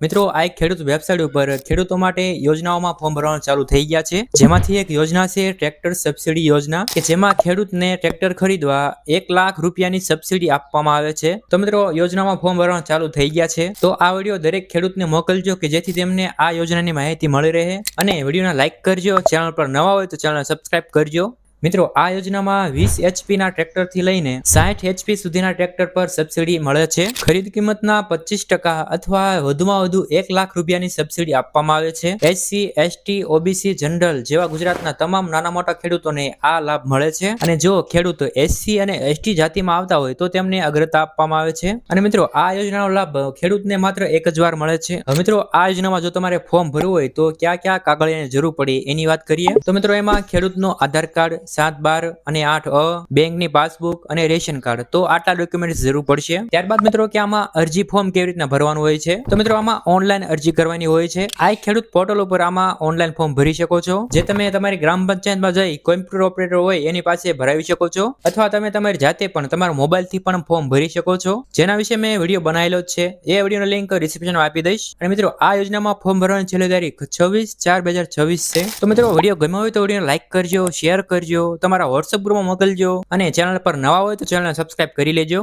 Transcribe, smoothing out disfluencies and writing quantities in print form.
મિત્રો આ એક ખેડૂત વેબસાઇટ ઉપર ખેડૂતો માટે યોજનાઓમાં ફોર્મ ભરવાનું ચાલુ થઈ ગયા છે, જેમાંથી એક યોજના છે ટ્રેક્ટર સબસિડી યોજના કે જેમાં ખેડૂતને ટ્રેક્ટર ખરીદવા 1 લાખ રૂપિયાની સબસિડી આપવામાં આવે છે। તો મિત્રો યોજનામાં ફોર્મ ભરવાનું ચાલુ થઈ ગયા છે, તો આ વિડીયો દરેક ખેડૂતને મોકલજો કે જેથી તેમને આ યોજનાની માહિતી મળી રહે, અને વિડીયોને લાઈક કરજો, ચેનલ પર નવા હોય તો ચેનલને સબસ્ક્રાઇબ કરજો। મિત્રો આ યોજનામાં 20 HP ના ટ્રેક્ટર થી લઈને 60 HP સુધીના ટ્રેક્ટર પર સબસિડી મળે છે। ખરીદ કિંમતના 25% અથવા વધુમાં વધુ 1 લાખ રૂપિયાની સબસિડી આપવામાં આવે છે। SC, ST, OBC, જનરલ જેવા ગુજરાતના તમામ નાના મોટા ખેડૂતોને આ લાભ મળે છે, અને જો ખેડૂત SC અને ST જાતિમાં આવતા હોય તો તેમને અગ્રતા આપવામાં આવે છે। અને મિત્રો આ યોજનાનો લાભ ખેડૂતને માત્ર એક જ વાર મળે છે। હવે મિત્રો આ યોજનામાં જો તમારે ફોર્મ ભરવું હોય તો ક્યાં ક્યાં કાગળિયાની જરૂર પડે એની વાત કરીએ તો મિત્રો એમાં ખેડૂતનો આધાર કાર્ડ, 7-12 અને 8A, બેંકની પાસબુક અને રેશન કાર્ડ, તો આટલા ડોક્યુમેન્ટ્સ જરૂર પડશે। ત્યારબાદ મિત્રો કે આમાં અરજી ફોર્મ કેવી રીતના ભરવાનું હોય છે, તો મિત્રો આમાં ઓનલાઈન અરજી કરવાની હોય છે। આ ખેડૂત પોર્ટલ ઉપર આમાં ઓનલાઈન ફોર્મ ભરી શકો છો, જે તમે તમારી ગ્રામ પંચાયતમાં જઈ કોમ્પ્યુટર ઓપરેટર હોય એની પાસે ભરાવી શકો છો, અથવા તમે તમારી જાતે પણ તમારા મોબાઈલથી પણ ફોર્મ ભરી શકો છો, જેના વિશે મેં વિડીયો બનાવેલો છે। એ વિડીયોનો લિંક ડિસ્ક્રિપ્શનમાં આપી દઈશ। અને મિત્રો આ યોજનામાં ફોર્મ ભરવાની છેલ્લી તારીખ 26/4/2026 છે। તો મિત્રો વિડીયો ગમ્યો હોય તો વિડીયોને લાઈક કરજો, શેર કરજો, તમારા WhatsApp ગ્રુપમાં મોકલજો, અને ચેનલ પર નવા હોય તો ચેનલને સબસ્ક્રાઇબ કરી લેજો।